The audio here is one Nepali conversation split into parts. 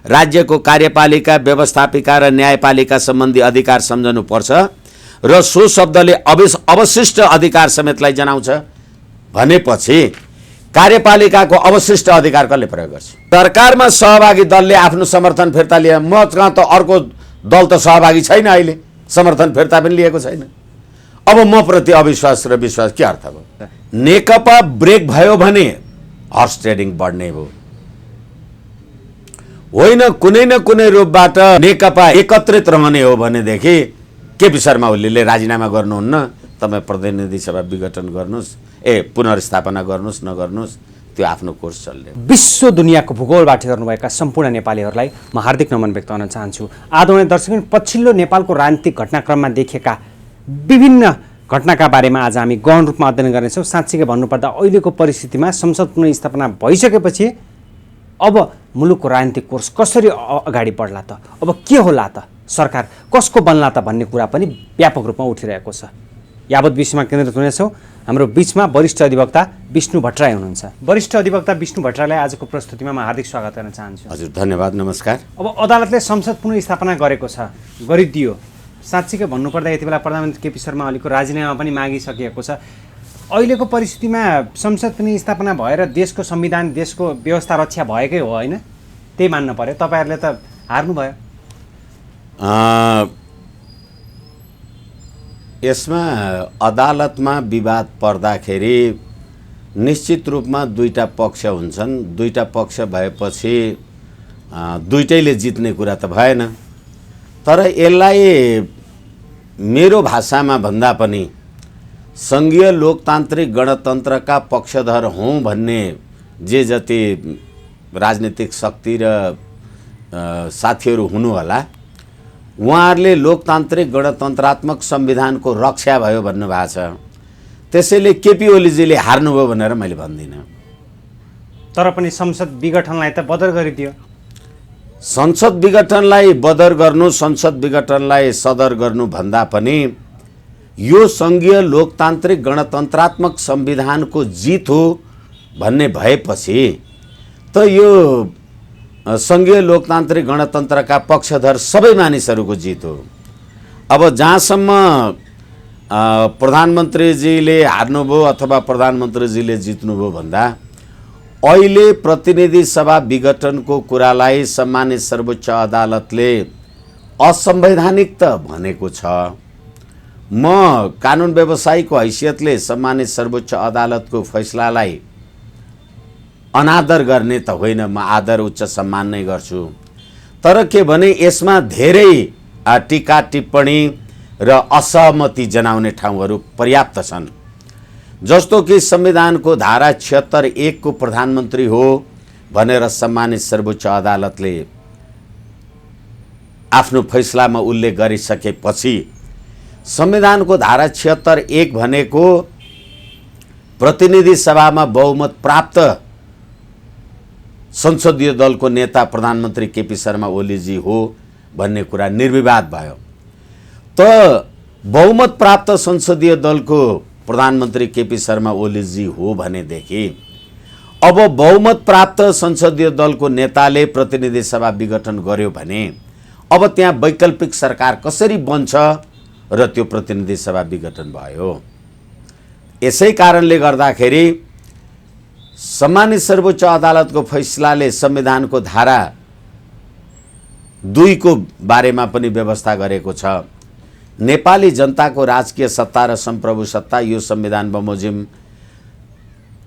राज्यको कार्यपालिका, व्यवस्थापिका र न्यायपालिका सम्बन्धी अधिकार सम्झनुपर्छ र सो शब्दले अवशिष्ट अधिकार समेतलाई जनाउँछ भनेपछि कार्यपालिकाको अवशिष्ट अधिकार कसले प्रयोग गर्छ? सरकारमा सहभागी दलले आफ्नो समर्थन फिर्ता लिए, म कहाँ त अर्को दल त सहभागी छैन, अहिले समर्थन फिर्ता पनि लिएको छैन। अब म प्रति अविश्वास र विश्वास के अर्थ भयो? नेकपा ब्रेक भयो भने हर्स ट्रेडिङ बढ्ने भयो, होइन कुनै न कुनै रूपबाट नेकपा एकत्रित रहने हो भनेदेखि केपी शर्मा ओलीले राजीनामा गर्नुहुन्न, तपाईँ प्रतिनिधि सभा विघटन गर्नुहोस्, पुनर्स्थापना गर्नुहोस् नगर्नुहोस्, त्यो आफ्नो कोर्स चल्ने। विश्व दुनियाँको भूगोलबाट हेर्नुभएका सम्पूर्ण नेपालीहरूलाई म हार्दिक नमन व्यक्त गर्न चाहन्छु। आदरणीय दर्शक, पछिल्लो नेपालको राजनीतिक घटनाक्रममा देखिएका विभिन्न घटनाका बारेमा आज हामी गहन रूपमा अध्ययन गर्नेछौँ। साँच्चीकै भन्नुपर्दा अहिलेको परिस्थितिमा संसद पुनर्स्थापना भइसकेपछि अब मुलुकको राजनीतिक कोर्स कसरी अगाडि बढ्ला त, अब के होला त, सरकार कसको बन्ला त भन्ने कुरा पनि व्यापक रूपमा उठिरहेको छ। यावत विषयमा केन्द्रित हुनेछौँ। हाम्रो बिचमा वरिष्ठ अधिवक्ता विष्णु भट्टराई हुनुहुन्छ। वरिष्ठ अधिवक्ता विष्णु भट्टराईलाई आजको प्रस्तुतिमा म हार्दिक स्वागत गर्न चाहन्छु। हजुर धन्यवाद, नमस्कार। अब अदालतले संसद पुनर्स्थापना गरेको छ, गरिदियो। साँच्चीकै भन्नुपर्दा यति बेला प्रधानमन्त्री केपी शर्मा ओलीको राजीनामा पनि मागिसकिएको छ। अहिलेको परिस्थितिमा संसद पुनर्स्थापना भएर देशको संविधान, देशको व्यवस्था रक्षा भएकै हो, होइन? त्यही मान्न पर्यो। तपाईँहरूले त हार्नुभयो। यसमा अदालतमा विवाद पर्दाखेरि निश्चित रूपमा दुईटा पक्ष हुन्छन्। दुईटा पक्ष भएपछि दुईटैले जित्ने कुरा त भएन। तर यसलाई मेरो भाषामा भन्दा पनि सङ्घीय लोकतान्त्रिक गणतन्त्रका पक्षधर हौँ भन्ने जे जति राजनीतिक शक्ति र साथीहरू हुनु होला, उहाँहरूले लोकतान्त्रिक गणतन्त्रात्मक संविधानको रक्षा भयो भन्नुभएको छ। त्यसैले केपी ओलीजीले हार्नुभयो भनेर मैले भन्दिनँ। तर पनि संसद विघटनलाई त बदर गरिदियो। संसद विघटनलाई बदर गर्नु, संसद विघटनलाई सदर गर्नु भन्दा पनि यो सङ्घीय लोकतान्त्रिक गणतन्त्रात्मक संविधानको जित हो भन्ने भएपछि त यो सङ्घीय लोकतान्त्रिक गणतन्त्रका पक्षधर सबै मानिसहरूको जित हो। अब जहाँसम्म प्रधानमन्त्रीजीले हार्नुभयो अथवा प्रधानमन्त्रीजीले जित्नुभयो भन्दा अहिले प्रतिनिधि सभा विघटनको कुरालाई सम्मानित सर्वोच्च अदालतले असंवैधानिक त भनेको छ। म कानुन व्यवसायीको हैसियतले सम्मानित सर्वोच्च अदालतको फैसलालाई अनादर गर्ने त होइन, म आदर उच्च सम्मान नै गर्छु। तर के भने यसमा धेरै टीका टिप्पणी र असहमति जनाउने ठाउँहरू पर्याप्त छन्। जस्तो कि संविधानको धारा 76(1) को प्रधानमन्त्री हो भनेर सम्मानित सर्वोच्च अदालतले आफ्नो फैसलामा उल्लेख गरिसकेपछि संविधानको धारा 76(1) भनेको प्रतिनिधि सभामा बहुमत प्राप्त संसदीय दलको नेता प्रधानमन्त्री केपी शर्मा ओलीजी हो भन्ने कुरा निर्विवाद भयो। त बहुमत प्राप्त संसदीय दलको प्रधानमन्त्री केपी शर्मा ओलीजी हो भनेदेखि अब बहुमत प्राप्त संसदीय दलको नेताले प्रतिनिधि सभा विघटन गर्यो भने अब त्यहाँ वैकल्पिक सरकार कसरी बन्छ र त्यो प्रतिनिधि सभा विघटन भयो। यसै कारणले गर्दाखेरि सम्मानित सर्वोच्च अदालतको फैसलाले संविधानको धारा 2 को बारेमा पनि व्यवस्था गरेको छ। नेपाली जनताको राजकीय सत्ता र सम्प्रभु सत्ता यो संविधान बमोजिम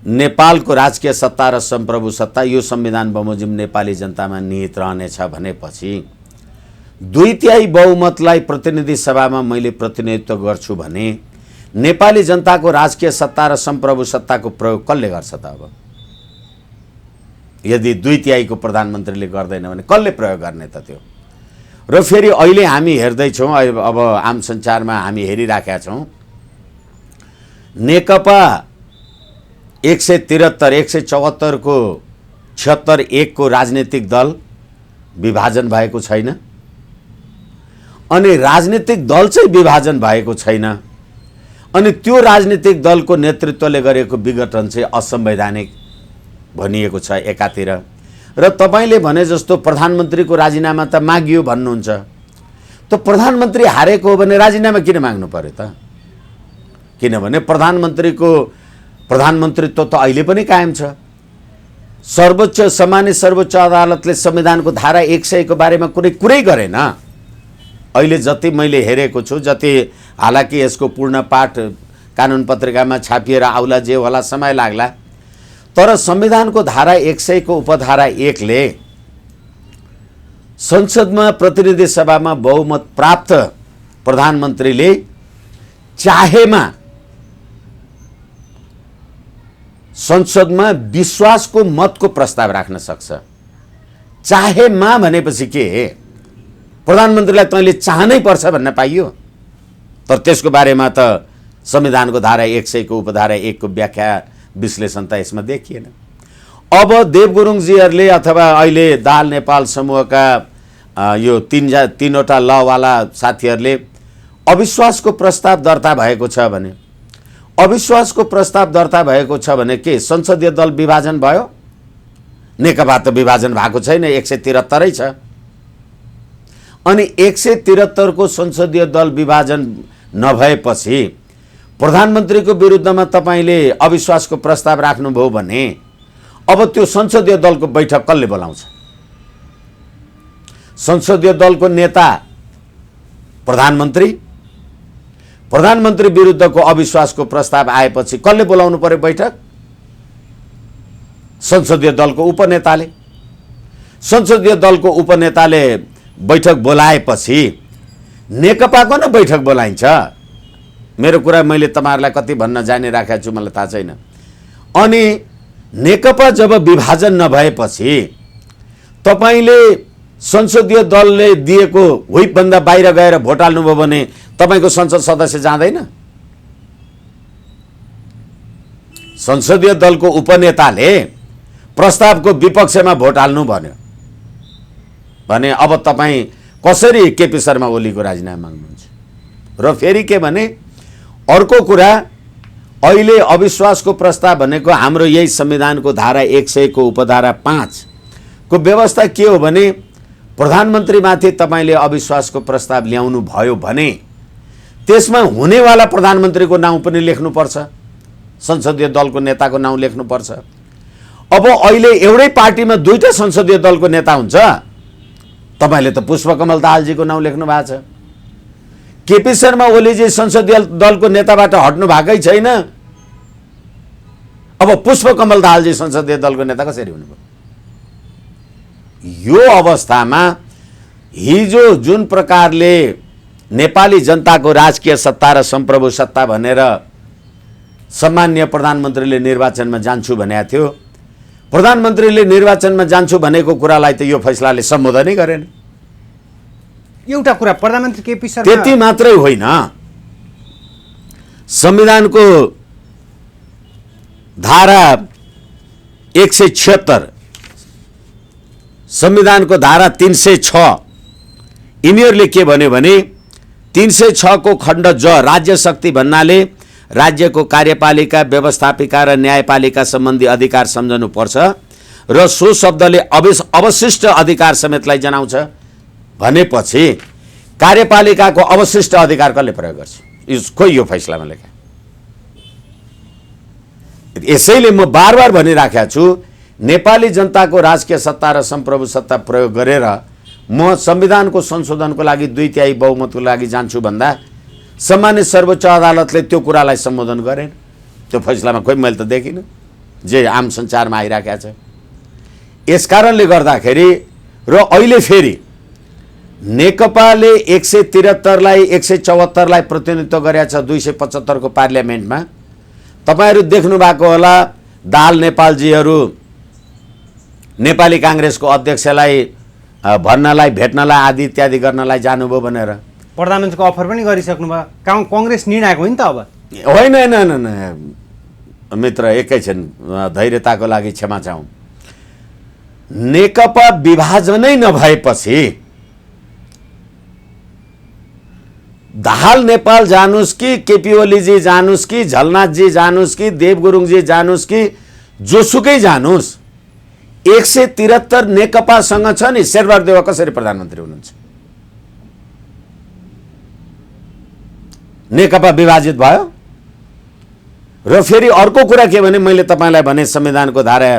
नेपालको राजकीय सत्ता र सम्प्रभु सत्ता यो संविधान बमोजिम नेपाली जनतामा निहित रहनेछ भनेपछि 2/3 बहुमतलाई प्रतिनिधि सभामा मैले प्रतिनिधित्व गर्छु भने नेपाली जनताको राजकीय सत्ता र सम्प्रभु सत्ताको प्रयोग कसले गर्छ त? अब यदि 2/3 को प्रधानमन्त्रीले गर्दैन भने कसले प्रयोग गर्ने त त्यो? र फेरि अहिले हामी हेर्दैछौँ, अब आम सञ्चारमा हामी हेरिराखेका छौँ, नेकपा 173 174 को 76(1) को राजनीतिक दल विभाजन भएको छैन अनि राजनीतिक दल चाहिँ विभाजन भएको छैन अनि त्यो राजनीतिक दलको नेतृत्वले गरेको विघटन चाहिँ असंवैधानिक भनिएको छ एकातिर, र तपाईले भने जस्तो प्रधानमन्त्रीको राजीनामा त मागियो भन्नुहुन्छ। त प्रधानमन्त्री हारेको हो भने राजीनामा किन माग्नु पर्यो त? किनभने प्रधानमन्त्रीत्व त अहिले पनि कायम छ। सामान्य सर्वोच्च अदालतले संविधानको धारा 100 को बारेमा कुनै कुरै गरेन। अहिले जति मैले हेरेको छु, जति हालाकि यसको पूर्ण पाठ कानुन पत्रिकामा छापिएर आउला, जे होला समय लाग्ला, तर संविधानको धारा 100 को उपधारा 1 ले संसदमा प्रतिनिधि सभामा बहुमत प्राप्त प्रधानमन्त्रीले चाहेमा संसदमा विश्वासको मतको प्रस्ताव राख्न सक्छ। चाहेमा भनेपछि के? प्रधानमन्त्रीलाई तैँले चाहनै पर्छ भन्न पाइयो। तर त्यसको बारेमा त संविधानको धारा 100 को उपधारा 1 को व्याख्या विश्लेषण त यसमा देखिएन। अब देवगुरुङजीहरूले अथवा अहिले दाहाल नेपाल समूहका यो तीनवटा लवाला साथीहरूले अविश्वासको प्रस्ताव दर्ता भएको छ भने, अविश्वासको प्रस्ताव दर्ता भएको छ भने के संसदीय दल विभाजन भयो? नेकपा त विभाजन भएको छैन, 173 छ। अनि 173 को संसदीय दल विभाजन नभएपछि प्रधानमन्त्रीको विरुद्धमा तपाईले अविश्वासको प्रस्ताव राख्नुभयो भने अब त्यो संसदीय दलको बैठक कसले बोलाउँछ? संसदीय दलको नेता प्रधानमन्त्री विरुद्धको अविश्वासको प्रस्ताव आएपछि कसले बोलाउनु पर्यो बैठक? संसदीय दलको उपनेताले। संसदीय दलको उपनेताले बैठक बोलाएपछि नेकपाको न बैठक बोलाइन्छ। मेरो कुरा मैले तपाईहरुलाई कति भन्न जाने राखेको छु मलाई थाहा छैन। अनि नेकपा जब विभाजन नभएपछि तपाईले संसदीय दलले दिएको व्हिप भन्दा बाहिर गएर भोट हाल्नुभयो भने तपाईको संसद सदस्य जाँदैन? संसदीय दलको उपनेताले प्रस्तावको विपक्षमा भोट हाल्नु भन्यो भने अब तपाई कसरी केपी शर्मा ओलीको राजीनामा माग्नुहुन्छ? र फेरि के भने अर्को कुरा, अहिले अविश्वासको प्रस्ताव भनेको हाम्रो यही संविधानको धारा 100 को उपधारा 5 को व्यवस्था के हो भने प्रधानमन्त्रीमाथि तपाईले अविश्वासको प्रस्ताव ल्याउनु भयो भने त्यसमा हुनेवाला प्रधानमन्त्रीको नाउँ पनि लेख्नुपर्छ, संसदीय दलको नेताको नाउँ लेख्नुपर्छ। अब अहिले एउटै पार्टीमा दुईटा संसदीय दलको नेता हुन्छ। तपाईले त पुष्पकमल दाहालजीको नाउँ लेख्नु भएको छ। केपी शर्मा ओलीजी संसदीय दलको नेताबाट हट्नु भएकै छैन। अब पुष्पकमल दाहालजी संसदीय दलको नेता कसरी हुनुभयो? यो अवस्थामा हिजो जुन प्रकारले नेपाली जनताको राजकीय सत्ता र सम्प्रभु सत्ता भनेर सम्माननीय प्रधानमन्त्रीले निर्वाचनमा जान्छु भनेको थियो, प्रधानमन्त्रीले निर्वाचनमा जान्छु भनेको कुरालाई त यो फैसलाले सम्बोधनै गरेन। एउटा कुरा, प्रधानमन्त्री केपी शर्मा त्यति मात्रै होइन, संविधानको धारा 176, संविधानको धारा 306 यिनीहरूले के भन्यो भने 306 को खण्ड ज राज्य शक्ति भन्नाले राज्यको कार्यपालिका, व्यवस्थापिका र न्यायपालिका सम्बन्धी अधिकार सम्झनु पर्छ र सो शब्दले अवशिष्ट अधिकार समेतलाई जनाउँछ भनेपछि कार्यपालिकाको अवशिष्ट अधिकार कसले प्रयोग गर्छ? खोइ यो फैसलामा लेख्या। यसैले म बार भनिराखेको छु, नेपाली जनताको राजकीय सत्ता र सम्प्रभु सत्ता प्रयोग गरेर म संविधानको संशोधनको लागि 2/3 बहुमतको लागि जान्छु भन्दा सम्मानित सर्वोच्च अदालतले त्यो कुरालाई सम्बोधन गरेन। त्यो फैसलामा खोइ मैले त देखिनँ जे आम सञ्चारमा आइराखेको छ। यसकारणले गर्दाखेरि र अहिले फेरि नेकपाले 173 लाई 174 लाई प्रतिनिधित्व गरेको छ 275 को पार्लियामेन्टमा। तपाईहरु देख्नु भएको होला, दाहाल नेपालजीहरू नेपाली कांग्रेसको अध्यक्षलाई भन्नलाई, भेट्नलाई, आदि इत्यादि गर्नलाई जानुभयो भनेर प्रधानमन्त्रीको अफर पनि गरिसक्नु भयो। कांग्रेस निर्णायक हो नि त अब? होइन मित्र, एकैछिन धैर्यताको लागि क्षमा चाहौँ। नेकपा विभाजनै नभएपछि दाहाल नेपाल जानुस् कि केपी ओलीजी जानुस् कि झलनाथजी जानुस् कि देवगुरुङजी जानुस् कि जोसुकै जानुस्, 173 नेकपासँग छ नि, शेरबहादुर देउवा कसरी प्रधानमन्त्री हुनुहुन्छ? नेकपा विभाजित भयो। र फेरि अर्को कुरा के भने, मैले तपाईँलाई भने संविधानको धारा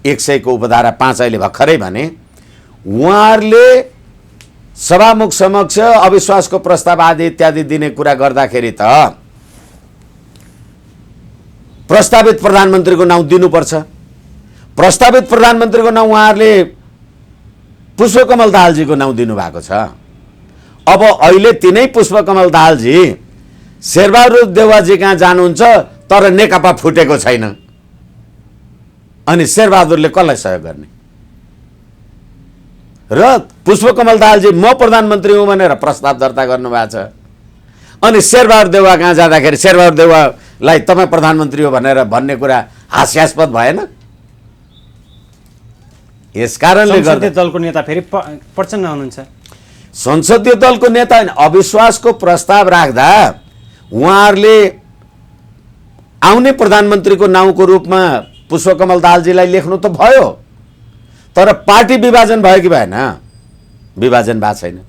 100 को उपधारा 5 अहिले भर्खरै भने, उहाँहरूले सभामुख समक्ष अविश्वासको प्रस्ताव आदि इत्यादि दिने कुरा गर्दाखेरि त प्रस्तावित प्रधानमन्त्रीको नाउँ दिनुपर्छ। प्रस्तावित प्रधानमन्त्रीको नाउँ उहाँहरूले पुष्पकमल दाहालजीको नाउँ दिनुभएको छ। अब अहिले तिनै पुष्पकमल दाहालजी शेरबहादुर देउवाजी कहाँ जानुहुन्छ, तर नेकपा फुटेको छैन। अनि शेरबहादुरले कसलाई सहयोग गर्ने? र पुष्पकमल दाहालजी म प्रधानमन्त्री हुँ भनेर प्रस्ताव दर्ता गर्नुभएको छ। अनि शेरबहादुर देउवा कहाँ जाँदाखेरि शेरबहादुर देउवालाई तपाईँ प्रधानमन्त्री हो भनेर भन्ने कुरा हास्यास्पद भएन? यसकारणले गर्दा संसदीय दलको नेता फेरि प्रचण्ड हुनुहुन्छ। संसदीय दलको नेता अविश्वासको प्रस्ताव राख्दा उहाँहरूले आउने प्रधानमन्त्रीको नाउँको रूपमा पुष्पकमल दाहालजीलाई लेख्नु त भयो, तर पार्टी विभाजन भयो कि भएन? विभाजन भएको छैन।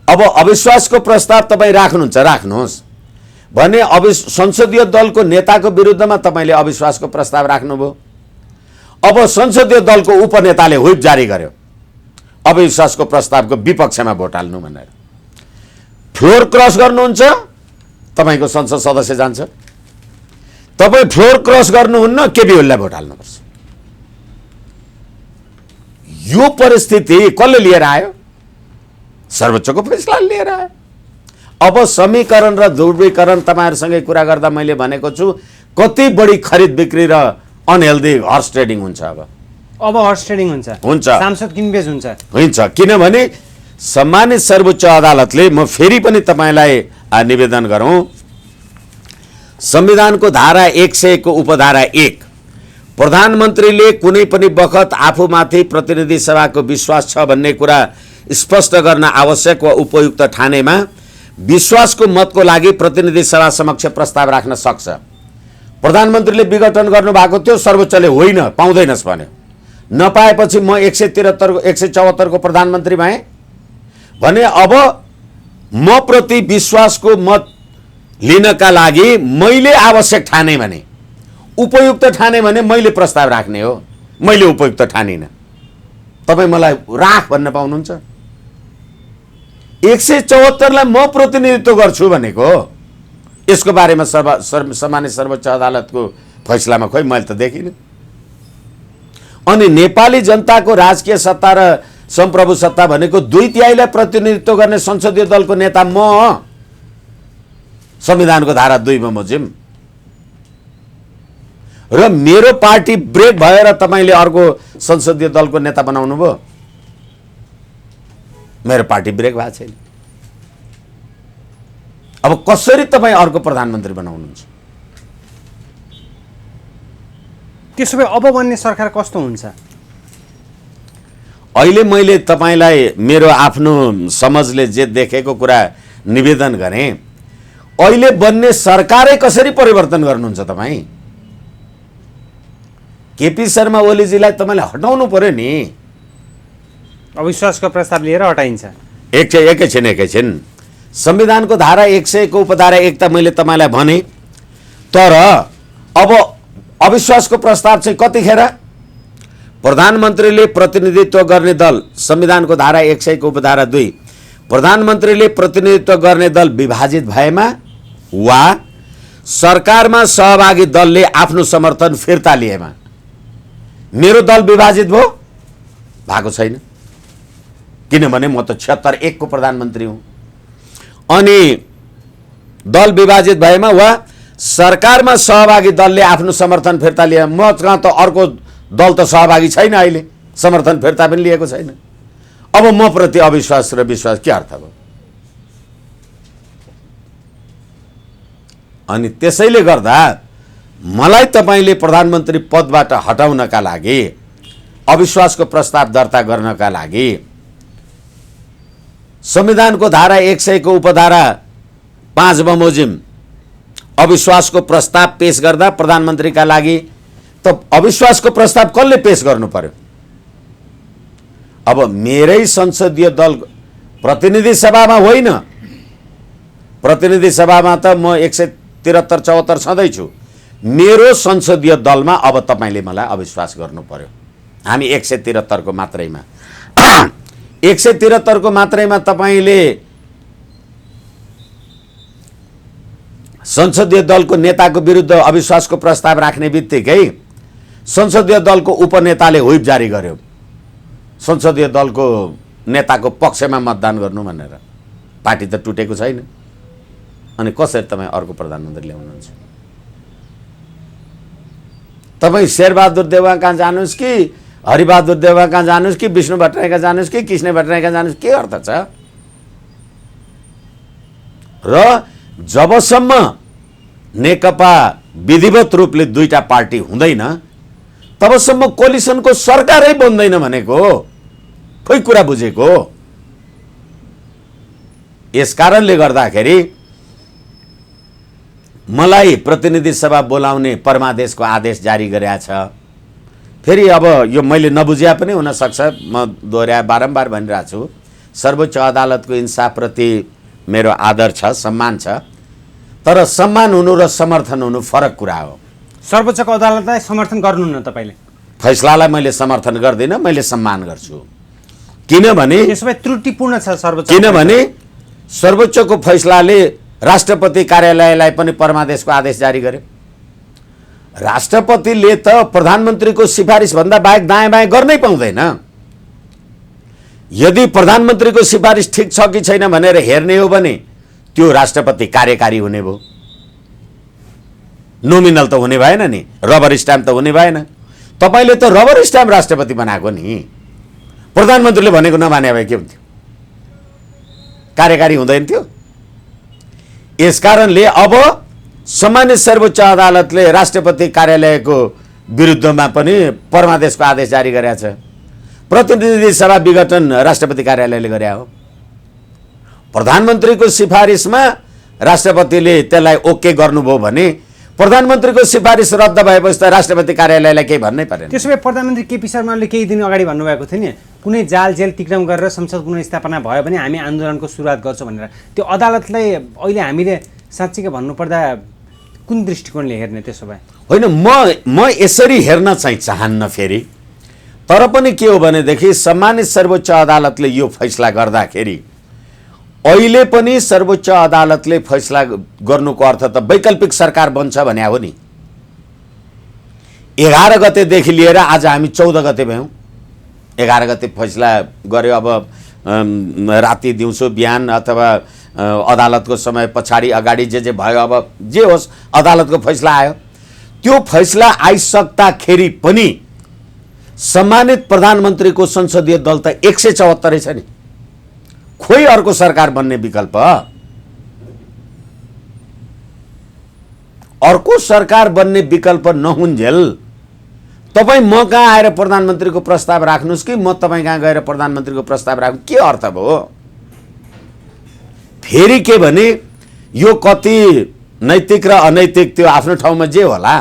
अब अविश्वासको प्रस्ताव तपाईँ राख्नुहुन्छ, राख्नुहोस् भने संसदीय दलको नेताको विरुद्धमा तपाईँले अविश्वासको प्रस्ताव राख्नुभयो। अब संसदीय दलको उपनेताले व्हिप जारी गर्यो अविश्वासको प्रस्तावको विपक्षमा भोट हाल्नु भनेर। फ्लोर क्रस गर्नुहुन्छ, तपाईँको संसद सदस्य जान्छ। तपाईँ फ्लोर क्रस गर्नुहुन्न, केपी ओलीलाई भोट हाल्नुपर्छ। यो परिस्थिति कसले लिएर आयो? सर्वोच्चको फैसला लिएर आयो। अब समीकरण र ध्रुवीकरण तपाईँहरूसँगै कुरा गर्दा मैले भनेको छु, कति बढी खरिद बिक्री र अनहेल्दी हर्स ट्रेडिङ हुन्छ। अब हर्स ट्रेडिङ हुन्छ, सांसद किनबेच हुन्छ। किनभने सम्मानित सर्वोच्च अदालतले, म फेरि पनि तपाईँलाई निवेदन गरौँ, संविधानको धारा 100 को उपधारा 1, प्रधानमन्त्रीले कुनै पनि बखत आफूमाथि प्रतिनिधि सभाको विश्वास छ भन्ने कुरा स्पष्ट गर्न आवश्यक वा उपयुक्त ठानेमा विश्वासको मतको लागि प्रतिनिधि सभा समक्ष प्रस्ताव राख्न सक्छ। प्रधानमन्त्रीले विघटन गर्नुभएको थियो, सर्वोच्चले होइन, पाउँदैनस् भन्यो। नपाएपछि म 174 को प्रधानमन्त्री भएँ भने अब म प्रति विश्वासको मत लिनका लागि मैले आवश्यक ठाने भने, उपयुक्त ठाने भने मैले प्रस्ताव राख्ने हो। मैले उपयुक्त ठानिनँ, तपाईँ मलाई राख भन्न पाउनुहुन्छ? 174 लाई म प्रतिनिधित्व गर्छु भनेको, यसको बारेमा सम्मानित सर्वोच्च अदालतको फैसलामा खोइ मैले त देखिनँ। अनि नेपाली जनताको राजकीय सत्ता र सम्प्रभु सत्ता भनेको 2/3 प्रतिनिधित्व गर्ने संसदीय दलको नेता म, संविधानको धारा 2 मा बमोजिम। र मेरो पार्टी ब्रेक भएर तपाईँले अर्को संसदीय दलको नेता बनाउनु भयो? मेरो पार्टी ब्रेक भएको छैन। अब कसरी तपाईँ अर्को प्रधानमन्त्री बनाउनुहुन्छ? त्यसो भए अब बन्ने सरकार कस्तो हुन्छ? अहिले मैले तपाईँलाई मेरो आफ्नो समझले जे देखेको कुरा निवेदन गरेँ। अहिले बन्ने सरकारै कसरी परिवर्तन गर्नुहुन्छ तपाईँ? केपी शर्मा ओलीजीलाई तपाईँले हटाउनु पर्यो नि। अविश्वासको प्रस्ताव लिएर हटाइन्छ। एकैछिन संविधानको धारा 100 को उपधारा 1 त मैले तपाईँलाई भने, तर अब अविश्वासको प्रस्ताव चाहिँ कतिखेर? प्रधानमन्त्रीले प्रतिनिधित्व गर्ने दल, संविधानको धारा 100 को उपधारा 2, प्रधानमन्त्रीले प्रतिनिधित्व गर्ने दल विभाजित भएमा वा सरकारमा सहभागी दलले आफ्नो समर्थन फिर्ता लिएमा। मेरो दल विभाजित भयो? भएको छैन, किनभने म त 76 को प्रधानमन्त्री हुँ। अनि दल विभाजित भएमा वा सरकारमा सहभागी दलले आफ्नो समर्थन फिर्ता लिए, म कहाँ त अर्को दल त सहभागी छैन, अहिले समर्थन फिर्ता पनि लिएको छैन। अब म प्रति अविश्वास र विश्वास के अर्थ भयो? अनि त्यसैले गर्दा मलाई तपाईँले प्रधानमन्त्री पदबाट हटाउनका लागि, अविश्वासको प्रस्ताव दर्ता गर्नका लागि संविधानको धारा 100 को उपधारा 5 बमोजिम अविश्वासको प्रस्ताव पेश गर्दा प्रधानमन्त्रीका लागि त अविश्वासको प्रस्ताव कसले पेश गर्नु पर्यो? अब मेरै संसदीय दल प्रतिनिधि सभामा होइन, प्रतिनिधि सभामा त म 173-74 छँदैछु, मेरो संसदीय दलमा अब तपाईँले मलाई अविश्वास गर्नु पर्यो। हामी 173 को मात्रैमा 173 को मात्रैमा तपाईँले संसदीय दलको नेताको विरुद्ध अविश्वासको प्रस्ताव राख्ने बित्तिकै संसदीय दलको उपनेताले व्हिप जारी गर्यो, संसदीय दलको नेताको पक्षमा मतदान गर्नु भनेर। पार्टी त टुटेको छैन, अनि कसरी तपाईँ अर्को प्रधानमन्त्री ल्याउनुहुन्छ? तपाईँ शेरबहादुर देउवा कहाँ जानुहोस् कि हरिबहादुर देउवा कहाँ जानुहोस् कि विष्णु भट्टराई कहाँ जानुहोस् कि कृष्ण भट्टराई कहाँ जानुहोस्, के अर्थ छ? र जबसम्म नेकपा विधिवत रूपले दुईटा पार्टी हुँदैन तबसम्म कोलिसनको सरकारै बन्दैन भनेको खोइ कुरा बुझेको। यस कारणले गर्दाखेरि मलाई प्रतिनिधि सभा बोलाउने परमादेशको आदेश जारी गरेका छ। फेरि अब यो मैले नबुझ्या पनि हुन सक्छ, म दोहोऱ्या बारम्बार भनिरहेको छु, सर्वोच्च अदालतको इन्साफप्रति मेरो आदर छ, सम्मान छ, तर सम्मान हुनु र समर्थन हुनु फरक कुरा हो। सर्वोच्चको अदालतलाई समर्थन गर्नुहुन्न तपाईँले? फैसलालाई मैले समर्थन गर्दिनँ, मैले सम्मान गर्छु। किनभने त्यसो भए त्रुटिपूर्ण छ सर्वोच्च, किनभने सर्वोच्चको फैसलाले राष्ट्रपति कार्यालयलाई पनि परमादेशको आदेश जारी गर्यो। राष्ट्रपतिले त प्रधानमन्त्रीको सिफारिस भन्दा बाहेक दायाँ बायाँ गर्नै पाउँदैन। यदि प्रधानमन्त्रीको सिफारिस ठिक छ कि छैन भनेर हेर्ने हो भने त्यो राष्ट्रपति कार्यकारी हुने भयो, नोमिनल त हुने भएन नि, रबर स्ट्याम्प त हुने भएन। तपाईँले त रबर स्ट्याम्प राष्ट्रपति बनाएको नि, प्रधानमन्त्रीले भनेको नमाने भए के हुन्थ्यो? कार्यकारी हुँदैन थियो। यसकारणले अब सम्मानित सर्वोच्च अदालतले राष्ट्रपति कार्यालयको विरुद्धमा पनि परमादेशको आदेश जारी गरेका छ। प्रतिनिधि सभा विघटन राष्ट्रपति कार्यालयले गरे हो। प्रधानमन्त्रीको सिफारिसमा राष्ट्रपतिले त्यसलाई ओके गर्नुभयो भने प्रधानमन्त्रीको सिफारिस रद्द भएपछि त राष्ट्रपति कार्यालयलाई केही भन्नै परेन। त्यसो भए प्रधानमन्त्री केपी शर्माले केही दिन अगाडि भन्नुभएको थियो नि, कुनै जाल जेल तिक्रम गरेर संसद पुनर्स्थापना भयो भने हामी आन्दोलनको सुरुवात गर्छौँ भनेर। त्यो अदालतलाई अहिले हामीले साँच्चीकै भन्नुपर्दा कुन दृष्टिकोणले हेर्ने? त्यसो भए होइन, म यसरी हेर्न चाहिँ चाहन्न फेरि, तर पनि के हो भनेदेखि सम्मानित सर्वोच्च अदालतले यो फैसला गर्दाखेरि अहिले पनि सर्वोच्च अदालतले फैसला गर्नुको अर्थ त वैकल्पिक सरकार बन्छ भने हो नि। 11 गतेदेखि लिएर आज हामी 14 गते भयौँ। 11 गते फैसला गर्यो, अब राति दिउँसो बिहान अथवा अदालतको समय पछाडि अगाडि जे भयो, अब जे होस् अदालतको फैसला आयो। त्यो फैसला आइसक्दाखेरि पनि सम्मानित प्रधानमन्त्रीको संसदीय दल त 174 छ नि, खोइ अर्को सरकार बन्ने विकल्प? अर्को सरकार बन्ने विकल्प नहुन्जेल तपाईँ म कहाँ आएर प्रधानमन्त्रीको प्रस्ताव राख्नुहोस् कि म तपाईँ कहाँ गएर प्रधानमन्त्रीको प्रस्ताव राख्नु, के अर्थ भयो? फेरि के भने यो कति नैतिक र अनैतिक त्यो आफ्नो ठाउँमा जे होला,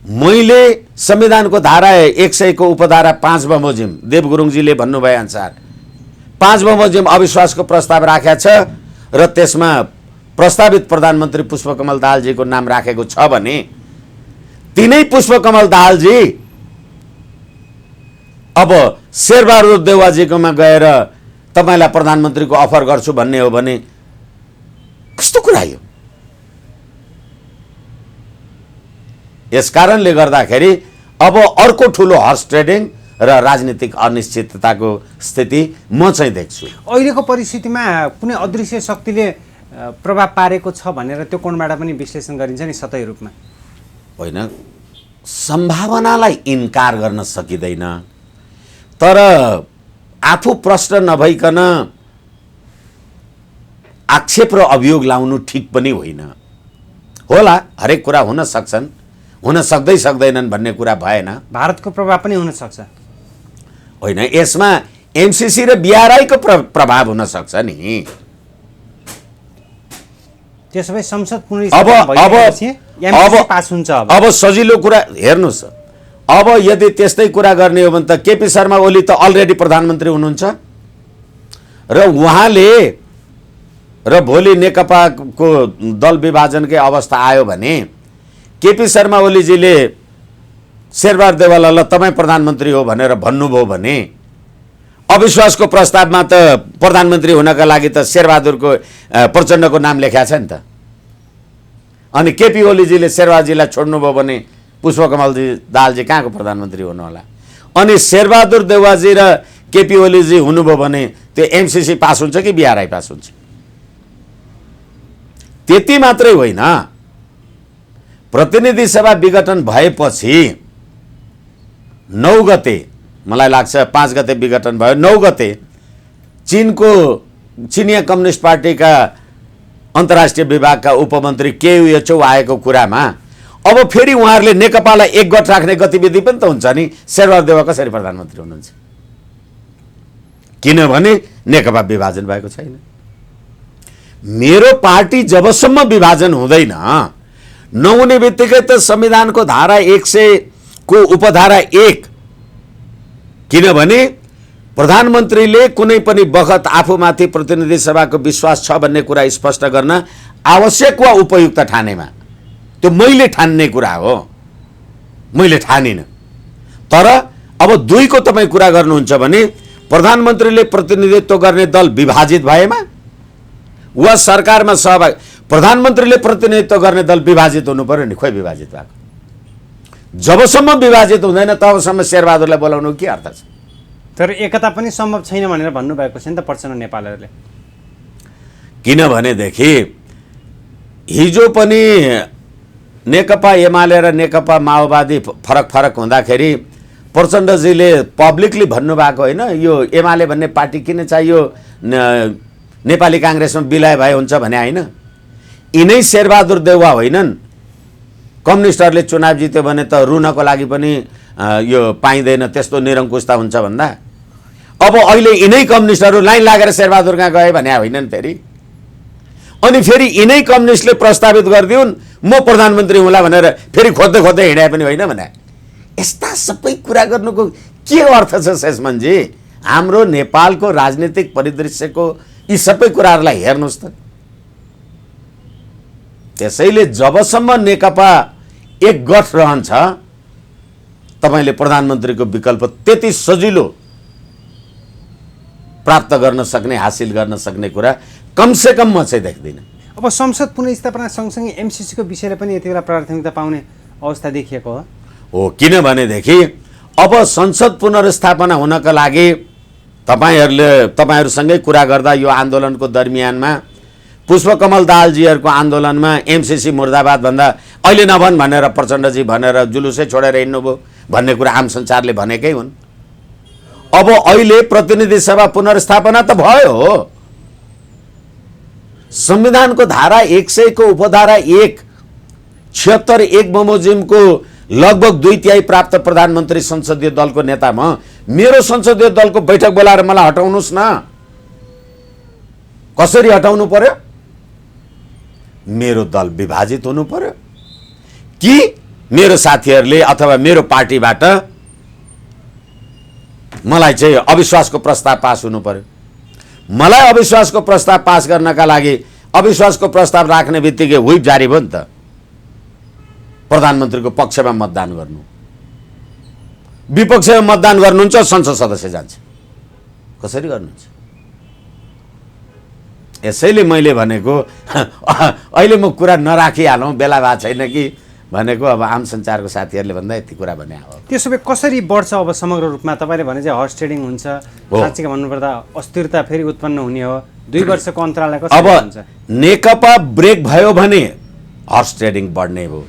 मैले संविधानको धारा 100 को उपधारा 5 बमोजिम देवगुरुङजीले भन्नुभए अनुसार 5 बमोजिम अविश्वासको प्रस्ताव राखेको छ र त्यसमा प्रस्तावित प्रधानमन्त्री पुष्पकमल दाहालजीको नाम राखेको छ भने तिनै पुष्पकमल दाहालजी अब शेरबहादुर देउवाजीकोमा गएर तपाईँलाई प्रधानमन्त्रीको अफर गर्छु भन्ने हो भने कस्तो कुरा यो? यस कारणले गर्दाखेरि अब अर्को ठुलो हर्स ट्रेडिङ र राजनीतिक अनिश्चितताको स्थिति म चाहिँ देख्छु। अहिलेको परिस्थितिमा कुनै अदृश्य शक्तिले प्रभाव पारेको छ भनेर त्यो कोणबाट पनि विश्लेषण गरिन्छ नि सतै रूपमा? होइन, सम्भावनालाई इन्कार गर्न सकिँदैन, तर आफू प्रश्न नभइकन आक्षेप र अभियोग लाउनु ठिक पनि होइन। होला, हरेक कुरा हुन सक्छन्, हुन सक्दै सक्दैनन् भन्ने कुरा भएन। भारतको प्रभाव पनि हुन सक्छ। होइन, यसमा एमसीसी र बीआरआईको प्रभाव हुन सक्छ नि। त्यसो भए संसद अब पास हुन्छ। अब सजिलो कुरा हेर्नुहोस्, अब यदि त्यस्तै कुरा गर्ने हो भने त केपी शर्मा ओली त अलरेडी प्रधानमन्त्री हुनुहुन्छ र उहाँले र भोलि नेकपाको दल विभाजनकै अवस्था आयो भने केपी शर्मा ओलीजीले शेरबहादुर देवाललाई तपाईँ प्रधानमन्त्री हो भनेर भन्नुभयो भने अविश्वासको प्रस्तावमा त प्रधानमन्त्री हुनका लागि त शेरबहादुरको प्रचण्डको नाम लेख्या छ नि त। अनि केपी ओलीजीले शेरबहादुरजीलाई छोड्नुभयो भने पुष्पकमल दाहालजी कहाँको प्रधानमन्त्री हुनुहोला। अनि शेरबहादुर देवाजी र केपी ओलीजी हुनुभयो भने त्यो एमसीसी पास हुन्छ कि बिआरआई पास हुन्छ। त्यति मात्रै होइन, प्रतिनिधि सभा विघटन भएपछि 9 गते, मलाई लाग्छ 5 गते विघटन भयो, 9 गते चिनिया कम्युनिस्ट पार्टीका अन्तर्राष्ट्रिय विभागका उपमन्त्री केयु येचौ आएको कुरामा अब फेरि उहाँहरूले नेकपालाई एकगठ राख्ने गतिविधि पनि त हुन्छ नि। शेरबहादुर देवा कसरी प्रधानमन्त्री हुनुहुन्छ? किनभने नेकपा विभाजन भएको छैन। मेरो पार्टी जबसम्म विभाजन हुँदैन, नहुने बित्तिकै त संविधानको धारा 100 को उपधारा 1, किनभने प्रधानमन्त्रीले कुनै पनि बखत आफूमाथि प्रतिनिधि सभाको विश्वास छ भन्ने कुरा स्पष्ट गर्न आवश्यक वा उपयुक्त ठानेमा, त्यो मैले ठान्ने कुरा हो, मैले ठानिन। तर अब 2 को तपाईँ कुरा गर्नुहुन्छ भने प्रधानमन्त्रीले प्रतिनिधित्व गर्ने दल विभाजित भएमा वा सरकारमा सहभागी, प्रधानमन्त्रीले प्रतिनिधित्व गर्ने दल विभाजित हुनु पर्यो नि। खोइ विभाजित भएको? जबसम्म विभाजित हुँदैन तबसम्म शेरबहादुरलाई बोलाउनु के अर्थ छ? तर एकता पनि सम्भव छैन भनेर भन्नुभएको छ नि त प्रचण्ड नेपालहरूले। किनभनेदेखि हिजो पनि नेकपा एमाले र नेकपा माओवादी फरक हुँदाखेरि प्रचण्डजीले पब्लिकली भन्नुभएको होइन, यो एमाले भन्ने पार्टी किन चाहियो, नेपाली काङ्ग्रेसमा विलय भए हुन्छ भने होइन। यिनै शेरबहादुर देउवा होइनन् कम्युनिस्टहरूले चुनाव जित्यो भने त रुनको लागि पनि यो पाइँदैन, त्यस्तो निरङ्कुशता हुन्छ भन्दा। अब अहिले यिनै कम्युनिस्टहरू लाइन लागेर शेरबहादुर कहाँ गए भने होइनन् फेरि। अनि फेरि यिनै कम्युनिस्टले प्रस्तावित गरिदिउन् म प्रधानमन्त्री हुँला भनेर फेरि खोज्दै हिँडे पनि होइन भने। यस्ता सबै कुरा गर्नुको के अर्थ छ शेषमनजी? हाम्रो नेपालको राजनीतिक परिदृश्यको यी सबै कुराहरूलाई हेर्नुहोस् त। त्यसैले जबसम्म नेकपा एकगठ रहन्छ तपाईले प्रधानमन्त्रीको विकल्प त्यति सजिलो प्राप्त गर्न सक्ने, हासिल गर्न सक्ने कुरा कमसे कम म चाहिँ देख्दिनँ। अब संसद पुनर्स्थापना सँगसँगै एमसीसीको विषयले पनि यति बेला प्राथमिकता पाउने अवस्था देखिएको हो। किनभनेदेखि अब संसद पुनर्स्थापना हुनका लागि तपाईहरूसँगै कुरा गर्दा यो आन्दोलनको दरमियानमा पुष्पकमल दाहालजीहरूको आन्दोलनमा एमसीसी मुर्दाबाद भन्दा अहिले नभन् भनेर प्रचण्डजी भनेर जुलुसै छोडेर हिँड्नुभयो भन्ने कुरा आम संसारले भनेकै हुन्। अब अहिले प्रतिनिधि सभा पुनर्स्थापना त भयो, संविधानको धारा 100 को उपधारा 1 76(1) बमोजिमको लगभग 2/3 प्राप्त प्रधानमन्त्री संसदीय दलको नेता म, मेरो संसदीय दलको बैठक बोलाएर मलाई हटाउनुस् न। कसरी हटाउनु पर्यो? मेरो दल विभाजित हुनु पर्यो कि मेरो साथीहरूले अथवा मेरो पार्टीबाट मलाई चाहिँ अविश्वासको प्रस्ताव पास हुनु पर्यो। मलाई अविश्वासको प्रस्ताव पास गर्नका लागि अविश्वासको प्रस्ताव राख्ने बित्तिकै व्हिप जारी भयो नि त, प्रधानमन्त्रीको पक्षमा मतदान गर्नु, विपक्षमा मतदान गर्नुहुन्छ, संसद सदस्य जान्छ। कसरी गर्नुहुन्छ? यसैले मैले भनेको अहिले म कुरा नराखिहालौँ, बेला भएको छैन कि भनेको। अब आम सञ्चारको साथीहरूले भन्दा यति कुरा भने हो। त्यसो भए कसरी बढ्छ अब समग्र रूपमा? तपाईँले भने चाहिँ हर्स ट्रेडिङ हुन्छ, साँच्चै भन्नुपर्दा अस्थिरता फेरि उत्पन्न हुने हो। 2 वर्षको अन्तराललाई कसरी हुन्छ? अब नेकपा ब्रेक भयो भने हर्स ट्रेडिङ बढ्ने हो,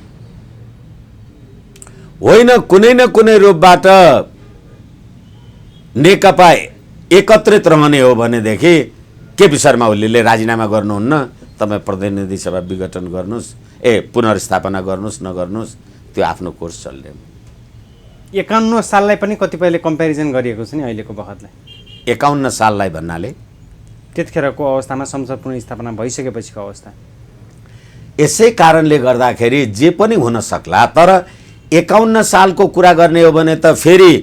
होइन कुनै न कुनै रूपबाट नेकपा एकत्रित रहने हो भनेदेखि केपी शर्मा ओलीले राजीनामा गर्नुहुन्न, तपाईँ प्रतिनिधि सभा विघटन गर्नुहोस्, पुनर्स्थापना गर्नुहोस् नगर्नुहोस्, त्यो आफ्नो कोर्स चल्ने। 51 साललाई पनि कतिपयले कम्पेरिजन गरिएको छ नि अहिलेको बखतलाई। 51 साललाई भन्नाले त्यतिखेरको अवस्थामा संसद पुनर्स्थापना भइसकेपछिको अवस्था। यसै कारणले गर्दाखेरि जे पनि हुन सक्ला, तर 51 सालको कुरा गर्ने हो भने त फेरि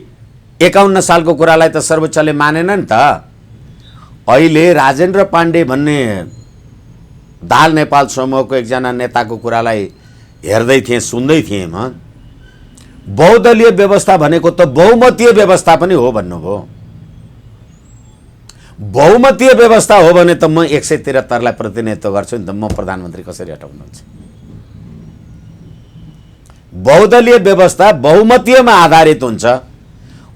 51 सालको कुरालाई त सर्वोच्चले मानेन नि त। अहिले राजेन्द्र पाण्डे भन्ने दाल नेपाल समूहको एकजना नेताको कुरालाई हेर्दै थिएँ, सुन्दै थिएँ म। बहुदलीय व्यवस्था भनेको त बहुमतीय व्यवस्था पनि हो भन्नुभयो। बहुमतीय व्यवस्था हो भने त म 173 लाई प्रतिनिधित्व गर्छु नि त, म प्रधानमन्त्री कसरी हटाउनुहुन्छ? बहुदलीय व्यवस्था बहुमतीयमा आधारित हुन्छ।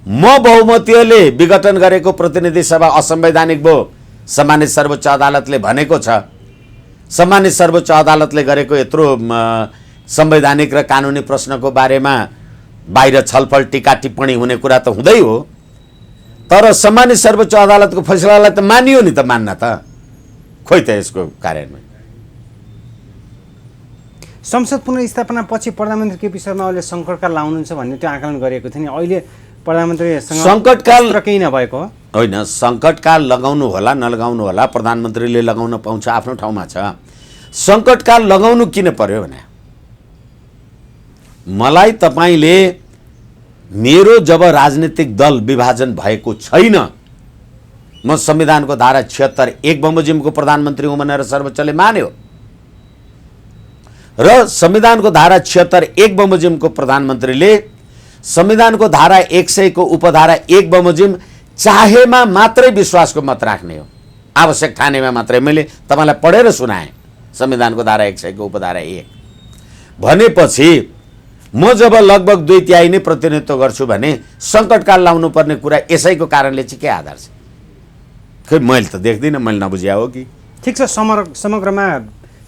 म बहुमतीयले विघटन गरेको प्रतिनिधि सभा असंवैधानिक भयो, सम्मानित सर्वोच्च अदालतले भनेको छ। सम्मानित सर्वोच्च अदालतले गरेको यत्रो संवैधानिक र कानुनी प्रश्नको बारेमा बाहिर छलफल टीका टिप्पणी हुने कुरा त हुँदै हो, तर सम्मानित सर्वोच्च अदालतको फैसलालाई त मानियो नि त, मान्न त खोइ त यसको कार्यान्वयन। संसद पुनर्स्थापना पछि प्रधानमन्त्री केपी शर्मा ओलीले सङ्कटकाल लाउनुहुन्छ भन्ने त्यो आकलन गरिएको थियो नि। अहिले प्रधानमन्त्रीसँग सङ्कटकाल केही नभएको हो होइन। सङ्कटकाल लगाउनु होला नलगाउनु होला, प्रधानमन्त्रीले लगाउन पाउँछ, आफ्नो ठाउँमा छ। सङ्कटकाल लगाउनु किन पर्यो भने मलाई तपाईँले मेरो जब राजनीतिक दल विभाजन भएको छैन, म संविधानको धारा 76 एक बमोजिमको प्रधानमन्त्री हुँ भनेर सर्वोच्चले मान्यो र संविधानको धारा 76 एक बमोजिमको प्रधानमन्त्रीले संविधानको धारा 100 को उपधारा 1 बमोजिम चाहेमा मात्रै विश्वासको मत राख्ने हो, आवश्यक ठानेमा मात्रै। मैले तपाईँलाई पढेर सुनाएँ संविधानको धारा 100 को उपधारा 1 भनेपछि म जब लगभग 2/3 नै प्रतिनिधित्व गर्छु भने सङ्कटकाल लाउनु पर्ने कुरा यसैको कारणले चाहिँ के आधार छ? खै मैले त देख्दिनँ, मैले नबुझ्या हो कि? ठिक छ, समग्रमा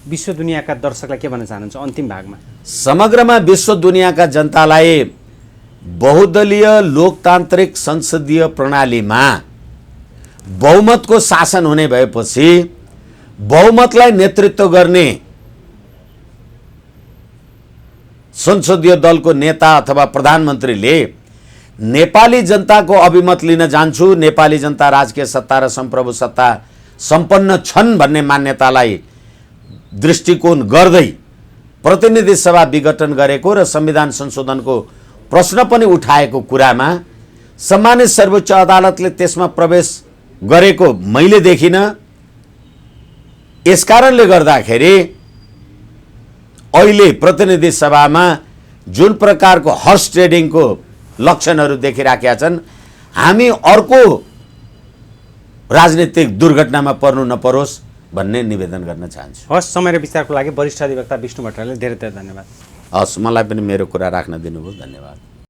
विश्व दुनियाँका दर्शकलाई के भन्न चाहनुहुन्छ अन्तिम भागमा? समग्रमा विश्व दुनियाँका जनतालाई बहुदलीय लोकतान्त्रिक संसदीय प्रणालीमा बहुमतको शासन हुने भएपछि बहुमतलाई नेतृत्व गर्ने संसदीय दलको नेता अथवा प्रधानमन्त्रीले नेपाली जनताको अभिमत लिन जान्छु, नेपाली जनता राजकीय सत्ता र सम्प्रभु सत्ता सम्पन्न छन् भन्ने मान्यतालाई दृष्टिकोण गर्दै प्रतिनिधि सभा विघटन गरेको र संविधान संशोधनको प्रश्न पनि उठाएको कुरामा सम्मानित सर्वोच्च अदालतले त्यसमा प्रवेश गरेको मैले देखिनँ। यसकारणले गर्दाखेरि अहिले प्रतिनिधि सभामा जुन प्रकारको हर्स ट्रेडिङको लक्षणहरू देखिराखेका छन्, हामी अर्को राजनीतिक दुर्घटनामा पर्नु नपरोस् भन्ने निवेदन गर्न चाहन्छु। हस्, समय र विस्तारको लागि वरिष्ठ अधिवक्ता विष्णु भट्टराईले धेरै धेरै धन्यवाद। हस्, मलाई पनि मेरो कुरा राख्न दिनुभयो, धन्यवाद।